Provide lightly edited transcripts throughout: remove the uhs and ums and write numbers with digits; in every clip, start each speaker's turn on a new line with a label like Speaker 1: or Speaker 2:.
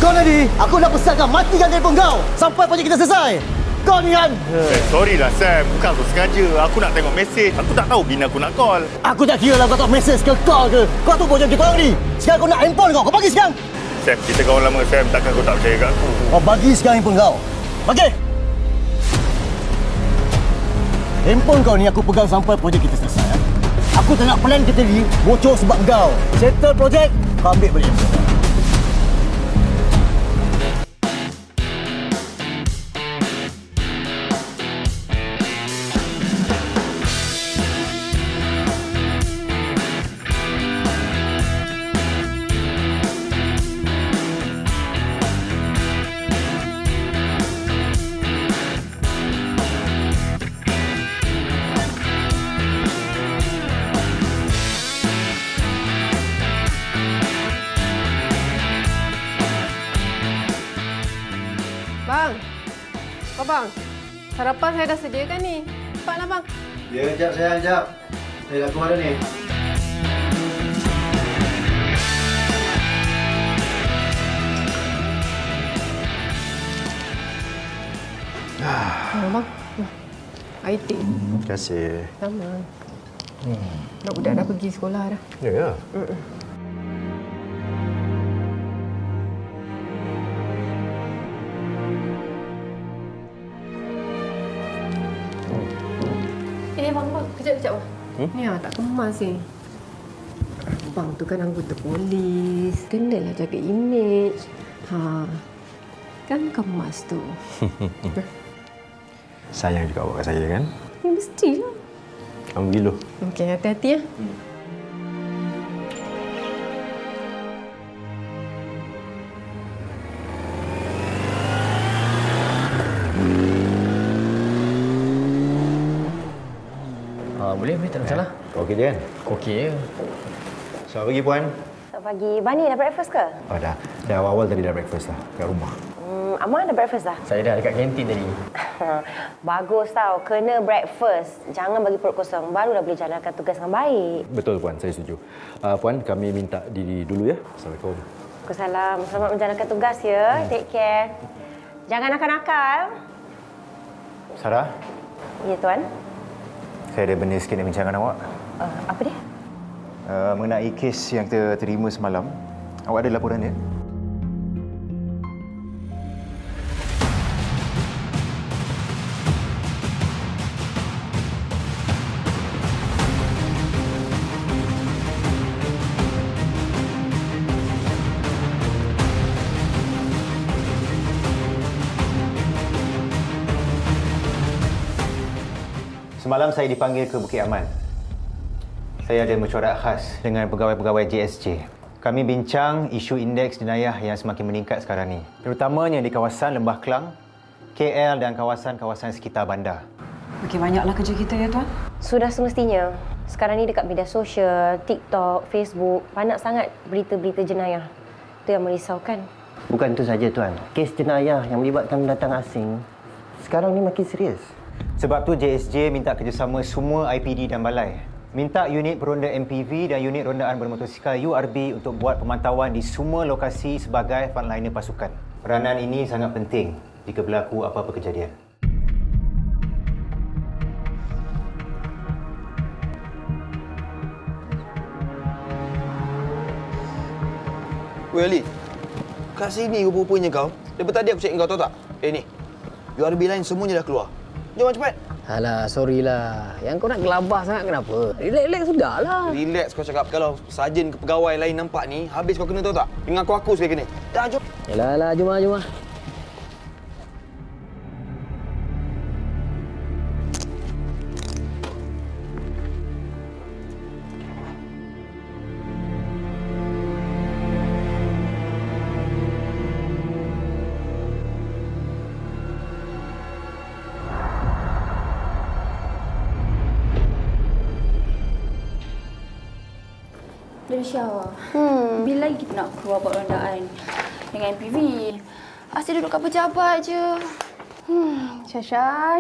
Speaker 1: Kau tadi, aku dah pesankan matikan telefon kau sampai projek kita selesai. Kau ni kan?
Speaker 2: Sorry lah Sam, bukan aku sengaja. Aku nak tengok mesej. Aku tak tahu bila aku nak call.
Speaker 1: Aku tak kira lah kau tak mesej ke call ke. Kau tu projek kita orang ni. Sekarang kau nak handphone kau. Kau bagi sekarang.
Speaker 2: Sam, kita kawan lama Sam. Takkan kau tak percaya kat aku?
Speaker 1: Kau bagi sekarang handphone kau. Bagi. Handphone kau ni aku pegang sampai projek kita selesai. Aku tak nak plan kita ni bocor sebab kau. Settle projek, kau ambil balik handphone kau.
Speaker 3: Bang, bang, sarapan saya dah sediakan ni. Cepatlah bang.
Speaker 4: Ya, sekejap sayang, sekejap. Saya dah keluar dah ni.
Speaker 3: Bang, air teh.
Speaker 4: Terima kasih.
Speaker 3: Sama. Budak-budak dah pergi sekolah dah.
Speaker 4: Ya, ya.
Speaker 3: Bang, kejap-kejap bang. Ni tak kemas ni. Bang tu kan anggota polis. Kenalah jaga imej. Kan kemas tu.
Speaker 4: Sayang juga awak kat saya kan?
Speaker 3: Ya, mestilah.
Speaker 4: Kamu gila.
Speaker 3: Okey, hati-hati ya.
Speaker 5: Boleh, tak ada masalah.
Speaker 4: Kau okey je kan?
Speaker 5: Okey je.
Speaker 4: Selamat pagi, Puan.
Speaker 6: Selamat pagi. Bani dah breakfast ke?
Speaker 4: Oh, dah. Dah awal tadi dah breakfast dah. Kat rumah.
Speaker 6: Amal dah breakfast dah?
Speaker 5: Saya dah dekat kantin tadi.
Speaker 6: Bagus tau. Kena breakfast. Jangan bagi perut kosong. Barulah boleh jalankan tugas dengan baik.
Speaker 4: Betul, Puan. Saya setuju. Puan, kami minta diri dulu ya. Assalamualaikum.
Speaker 6: Waalaikumsalam. Selamat menjalankan tugas ya. Take care. Jangan nakal-nakal.
Speaker 4: Sarah,
Speaker 6: Ya, Tuan.
Speaker 4: saya ada benda sikit nak bincang dengan awak.
Speaker 6: Apa dia?
Speaker 4: Mengenai kes yang kita terima semalam. Awak ada laporan dia? Semalam saya dipanggil ke Bukit Aman. Saya ada mesyuarat khas dengan pegawai-pegawai JSJ. Kami bincang isu indeks jenayah yang semakin meningkat sekarang ni. Terutamanya di kawasan Lembah Kelang, KL dan kawasan-kawasan sekitar bandar.
Speaker 7: Makin banyaklah kerja kita ya, Tuan.
Speaker 6: Sudah semestinya. Sekarang ni dekat media sosial, TikTok, Facebook, banyak sangat berita-berita jenayah. Itu yang merisaukan.
Speaker 8: Bukan itu saja, Tuan. Kes jenayah yang melibatkan pendatang asing sekarang ni makin serius.
Speaker 4: Sebab tu JSJ minta kerjasama semua IPD dan balai. Minta unit peronda MPV dan unit rondaan bermotosikal URB untuk buat pemantauan di semua lokasi sebagai frontliner pasukan. Peranan ini sangat penting jika berlaku apa-apa kejadian.
Speaker 9: Weh Ali, kat sini rupa-rupanya kau. Daripada tadi aku cek kau tahu tak? Ni, URB lain semuanya dah keluar. Jom cepat.
Speaker 5: Alah, sorry lah. Yang kau nak gelabah sangat kenapa? Relax-relax sudahlah.
Speaker 9: Relax kau cakap. Kalau sarjan ke pegawai lain nampak ni, habis kau kena tahu tak? Dengan aku sekali kena. Dah, jom.
Speaker 5: Yalah, jom lah.
Speaker 10: Syah. Bila lagi kita nak keluar buat rondaan dengan MPV? Asyik duduk kat pejabat je.
Speaker 6: Syah.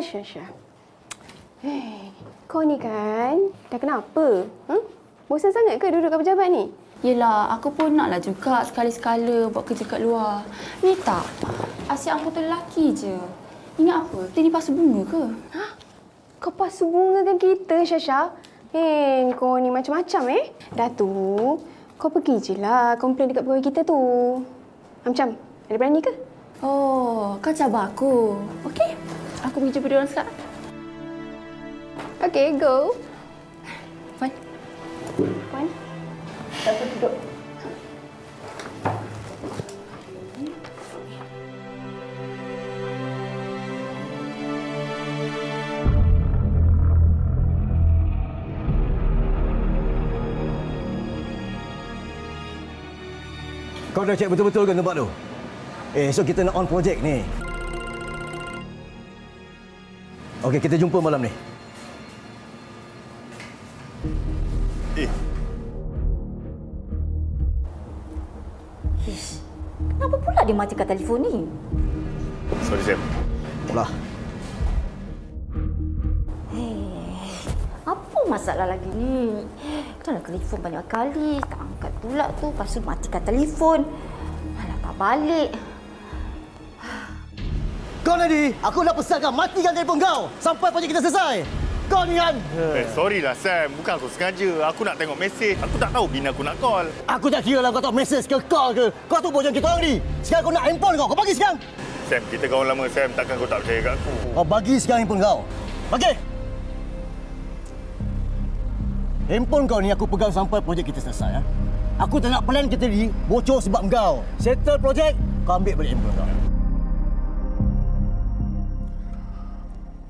Speaker 6: Kau ni kan dah kenapa? Bosan sangat ke duduk kat pejabat ni?
Speaker 10: Yelah, aku pun naklah juga sekali-sekala buat kerja kat luar. Ni tak, asyik anggota lelaki je. Ingat apa? Kita ni pasu bunga ke?
Speaker 3: Ha? Kau pasu bunga dengan kita, Syasha? Kau ni macam-macam Dah tu, kau pergi je lah komplain dekat pegawai kita tu. Macam, ada berani ke?
Speaker 10: Oh, kau cabar aku. Okey, aku pergi jumpa diorang sekarang.
Speaker 3: Okay, go.
Speaker 10: Fine.
Speaker 3: Puan, tak duduk.
Speaker 1: Kau dah cek betul-betul ke tempat tu? So kita nak on projek ni. Okey, kita jumpa malam ni.
Speaker 10: Kenapa pula dia matikan telefon ni?
Speaker 2: Sorry, Sam.
Speaker 1: Pula.
Speaker 10: Apa masalah lagi ni? Kita nak telefon banyak kali. Tak angkat pula tu. Lepas tu matikan telefon. Malah tak balik.
Speaker 1: Kau Nadi, aku dah pesankan matikan telefon kau sampai projek kita selesai. Kau ni kan?
Speaker 2: Sorry lah, Sam. Bukan aku sengaja. Aku nak tengok mesej. Aku tak tahu bila aku nak call.
Speaker 1: Aku tak kira lah kau tak mesej ke call ke. Kau tu bojang kita orang ni. Sekarang kau nak handphone kau. Kau bagi sekarang.
Speaker 2: Sam, kita kawan lama, Sam. Takkan kau tak percaya kat aku?
Speaker 1: Kau bagi sekarang handphone kau. Okey? Handphone kau ni aku pegang sampai projek kita selesai. Aku tak nak plan kita ni bocor sebab kau. Settle projek, kau ambil balik handphone kau.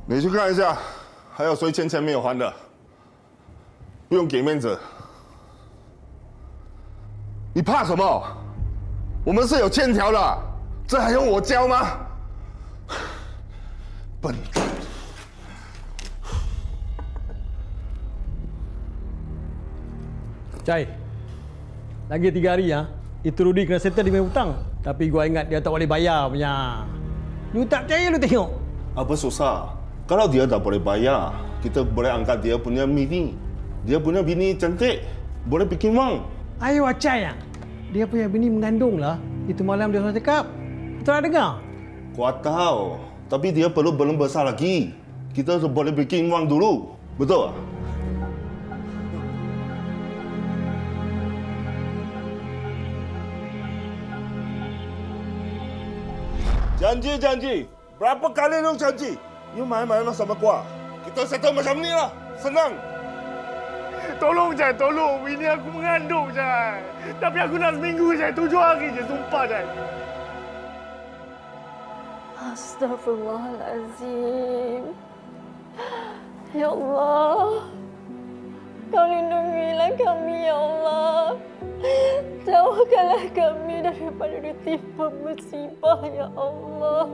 Speaker 11: 你去看一下，还有谁欠钱没有还的？不用给面子。你怕什么？我们是有欠条的，这还用我教吗？笨蛋！
Speaker 12: Cai, lagi 3 hari itu Rudy kena settle dia punya hutang. Tapi gua ingat dia tak boleh bayar punya. Lu tak percaya lu tengok.
Speaker 11: Apa susah? Kalau dia tak boleh bayar, kita boleh angkat dia punya bini. Dia punya bini cantik, boleh bikin wang.
Speaker 12: Ayo Cai, dia punya bini mengandung lah. Itu malam dia sudah cakap. Betul tak dengar?
Speaker 11: Gua tahu, tapi dia belum besar lagi. Kita boleh bikin wang dulu, betul? Janji. Berapa kali lu janji? You main-main sama gua. Kita settle macam ni lah. Senang.
Speaker 2: Tolong, Jai. Tolong. Bini aku mengandung, Jai. Tapi aku nak seminggu, Jai. 7 hari je. Sumpah, Jai.
Speaker 10: Astaghfirullahalazim. Ya Allah. Kau lindungilah kami, Ya Allah. Jauhkanlah kami daripada ditimpa musibah, Ya Allah.